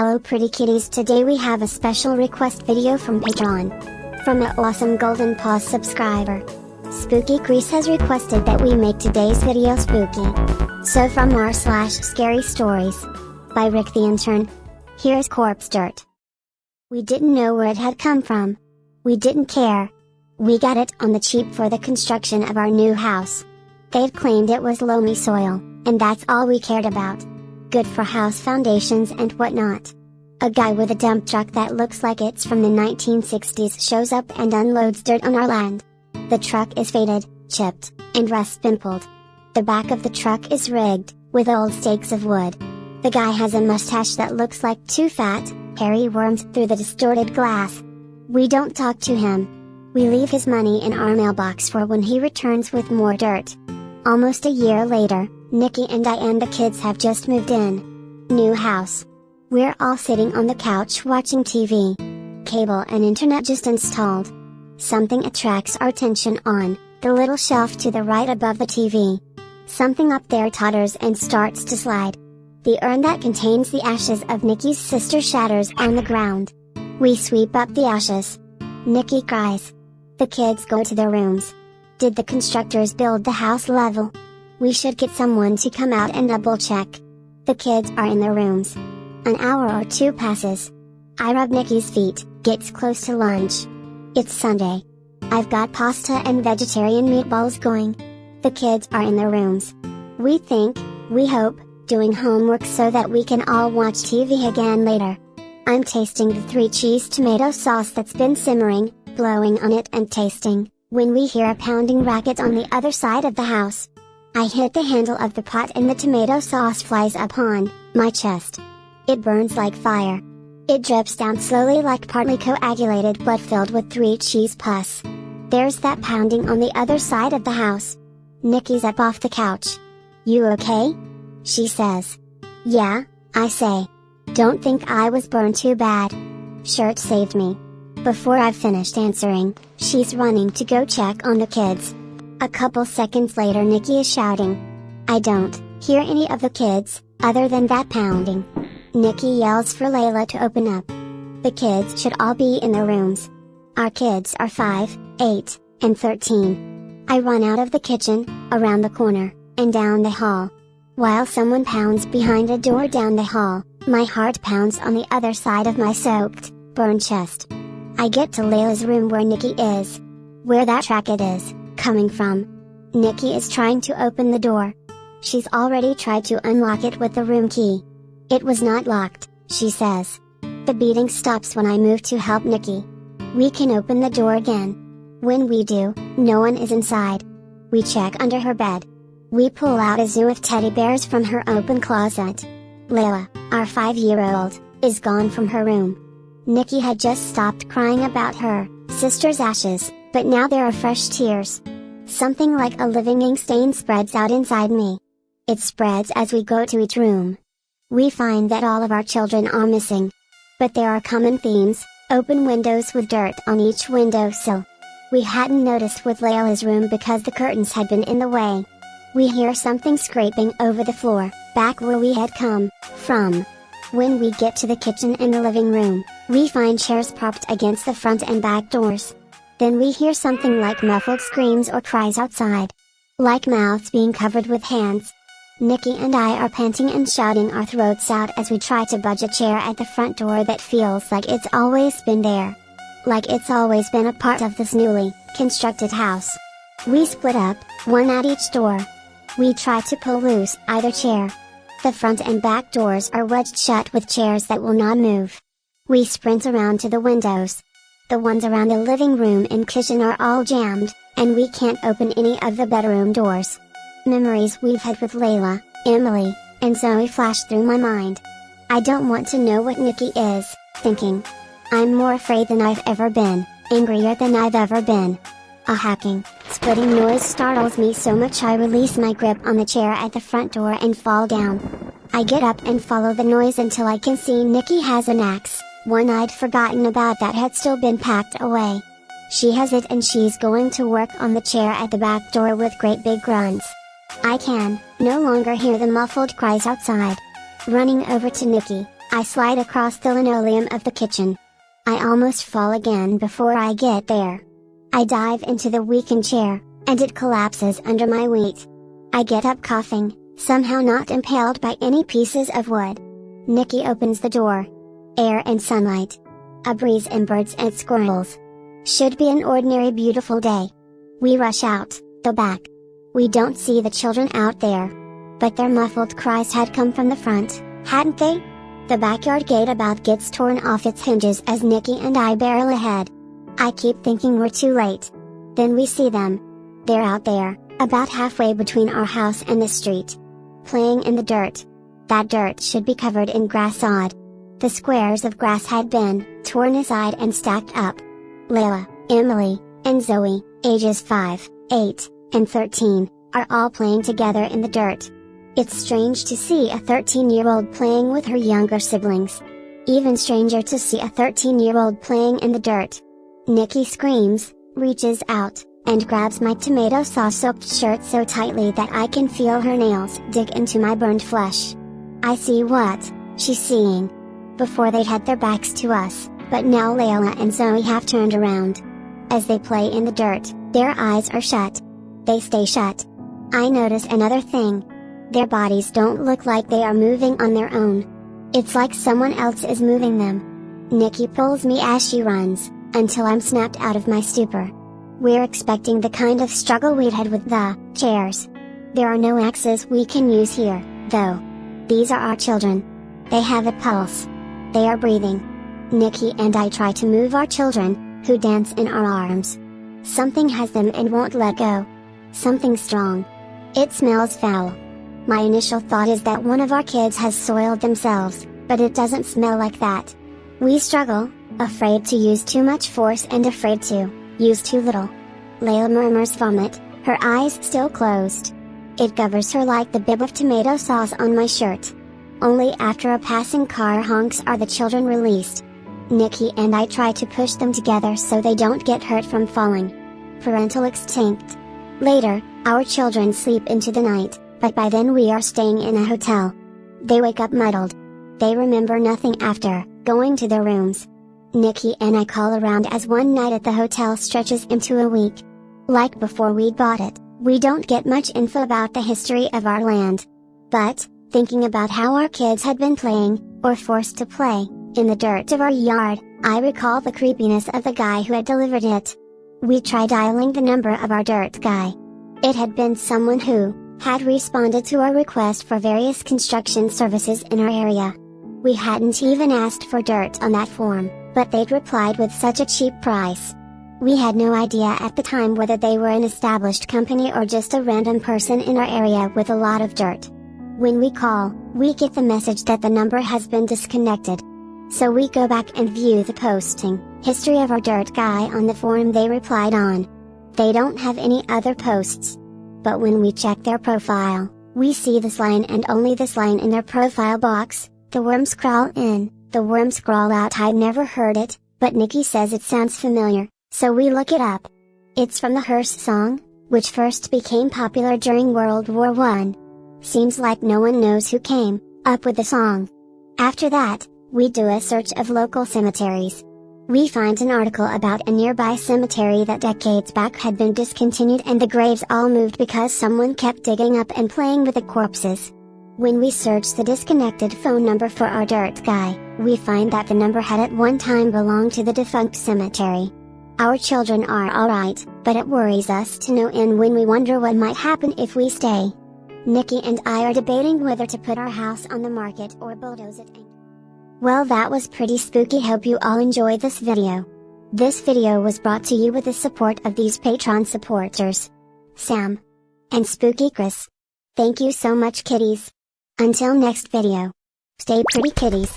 Hello pretty kitties, today we have a special request video from Patreon. From an awesome Golden Paws subscriber. Spooky Grease has requested that we make today's video spooky. So from r/scary stories. By Rick the Intern. Here's corpse dirt. We didn't know where it had come from. We didn't care. We got it on the cheap for the construction of our new house. They've claimed it was loamy soil, and that's all we cared about. Good for house foundations and whatnot. A guy with a dump truck that looks like it's from the 1960s shows up and unloads dirt on our land. The truck is faded, chipped, and rust-pimpled. The back of the truck is rigged, with old stakes of wood. The guy has a mustache that looks like two fat, hairy worms through the distorted glass. We don't talk to him. We leave his money in our mailbox for when he returns with more dirt. Almost a year later, Nikki and I and the kids have just moved in. New house. We're all sitting on the couch watching TV. Cable and internet just installed. Something attracts our attention on the little shelf to the right above the TV. Something up there totters and starts to slide. The urn that contains the ashes of Nikki's sister shatters on the ground. We sweep up the ashes. Nikki cries. The kids go to their rooms. Did the constructors build the house level? We should get someone to come out and double check. The kids are in their rooms. An hour or two passes. I rub Nikki's feet, gets close to lunch. It's Sunday. I've got pasta and vegetarian meatballs going. The kids are in their rooms. We think, we hope, doing homework so that we can all watch TV again later. I'm tasting the 3 cheese tomato sauce that's been simmering, blowing on it and tasting, when we hear a pounding racket on the other side of the house. I hit the handle of the pot and the tomato sauce flies upon my chest. It burns like fire. It drips down slowly like partly coagulated blood filled with 3 cheese pus. There's that pounding on the other side of the house. Nikki's up off the couch. You okay? She says. Yeah, I say. Don't think I was burned too bad. Shirt saved me. Before I've finished answering, she's running to go check on the kids. A couple seconds later Nikki is shouting. I don't hear any of the kids, other than that pounding. Nikki yells for Layla to open up. The kids should all be in their rooms. Our kids are 5, 8, and 13. I run out of the kitchen, around the corner, and down the hall. While someone pounds behind a door down the hall, my heart pounds on the other side of my soaked, burned chest. I get to Layla's room where Nikki is. Where that racket is coming from. Nikki is trying to open the door. She's already tried to unlock it with the room key. It was not locked, she says. The beating stops when I move to help Nikki. We can open the door again. When we do, no one is inside. We check under her bed. We pull out a zoo of teddy bears from her open closet. Layla, our 5-year-old, is gone from her room. Nikki had just stopped crying about her sister's ashes, but now there are fresh tears. Something like a living ink stain spreads out inside me. It spreads as we go to each room. We find that all of our children are missing. But there are common themes: open windows with dirt on each windowsill. We hadn't noticed with Layla's room because the curtains had been in the way. We hear something scraping over the floor, back where we had come from. When we get to the kitchen and the living room, we find chairs propped against the front and back doors. Then we hear something like muffled screams or cries outside. Like mouths being covered with hands. Nikki and I are panting and shouting our throats out as we try to budge a chair at the front door that feels like it's always been there. Like it's always been a part of this newly constructed house. We split up, one at each door. We try to pull loose either chair. The front and back doors are wedged shut with chairs that will not move. We sprint around to the windows. The ones around the living room and kitchen are all jammed, and we can't open any of the bedroom doors. Memories we've had with Layla, Emily, and Zoe flash through my mind. I don't want to know what Nikki is thinking. I'm more afraid than I've ever been, angrier than I've ever been. A hacking, splitting noise startles me so much I release my grip on the chair at the front door and fall down. I get up and follow the noise until I can see Nikki has an axe, one I'd forgotten about that had still been packed away. She has it and she's going to work on the chair at the back door with great big grunts. I can no longer hear the muffled cries outside. Running over to Nikki, I slide across the linoleum of the kitchen. I almost fall again before I get there. I dive into the weakened chair, and it collapses under my weight. I get up coughing, somehow not impaled by any pieces of wood. Nikki opens the door. Air and sunlight. A breeze and birds and squirrels. Should be an ordinary beautiful day. We rush out, the back. We don't see the children out there. But their muffled cries had come from the front, hadn't they? The backyard gate about gets torn off its hinges as Nikki and I barrel ahead. I keep thinking we're too late. Then we see them. They're out there, about halfway between our house and the street. Playing in the dirt. That dirt should be covered in grass sod. The squares of grass had been torn aside and stacked up. Layla, Emily, and Zoe, ages 5, 8, and 13, are all playing together in the dirt. It's strange to see a 13-year-old playing with her younger siblings. Even stranger to see a 13-year-old playing in the dirt. Nikki screams, reaches out, and grabs my tomato sauce-soaked shirt so tightly that I can feel her nails dig into my burned flesh. I see what she's seeing. Before they'd had their backs to us, but now Layla and Zoe have turned around. As they play in the dirt, their eyes are shut. They stay shut. I notice another thing. Their bodies don't look like they are moving on their own. It's like someone else is moving them. Nikki pulls me as she runs, until I'm snapped out of my stupor. We're expecting the kind of struggle we'd had with the chairs. There are no axes we can use here, though. These are our children. They have a pulse. They are breathing. Nikki and I try to move our children, who dance in our arms. Something has them and won't let go. Something strong. It smells foul. My initial thought is that one of our kids has soiled themselves, but it doesn't smell like that. We struggle, afraid to use too much force and afraid to use too little. Layla murmurs vomit, her eyes still closed. It covers her like the bib of tomato sauce on my shirt. Only after a passing car honks are the children released. Nikki and I try to push them together so they don't get hurt from falling. Parental instinct. Later, our children sleep into the night, but by then we are staying in a hotel. They wake up muddled. They remember nothing after going to their rooms. Nikki and I call around as one night at the hotel stretches into a week. Like before we bought it, we don't get much info about the history of our land. But, thinking about how our kids had been playing, or forced to play, in the dirt of our yard, I recall the creepiness of the guy who had delivered it. We tried dialing the number of our dirt guy. It had been someone who had responded to our request for various construction services in our area. We hadn't even asked for dirt on that form, but they'd replied with such a cheap price. We had no idea at the time whether they were an established company or just a random person in our area with a lot of dirt. When we call, we get the message that the number has been disconnected. So we go back and view the posting history of our dirt guy on the forum they replied on. They don't have any other posts. But when we check their profile, we see this line and only this line in their profile box: "The worms crawl in, the worms crawl out." I'd never heard it, but Nikki says it sounds familiar, so we look it up. It's from the Hearse song, which first became popular during World War I. Seems like no one knows who came up with the song. After that, we do a search of local cemeteries. We find an article about a nearby cemetery that decades back had been discontinued and the graves all moved because someone kept digging up and playing with the corpses. When we search the disconnected phone number for our dirt guy, we find that the number had at one time belonged to the defunct cemetery. Our children are alright, but it worries us to no end when we wonder what might happen if we stay. Nikki and I are debating whether to put our house on the market or bulldoze it. Well, that was pretty spooky. Hope you all enjoyed this video. This video was brought to you with the support of these Patreon supporters: Sam and Spooky Chris. Thank you so much, kitties. Until next video. Stay pretty, kitties.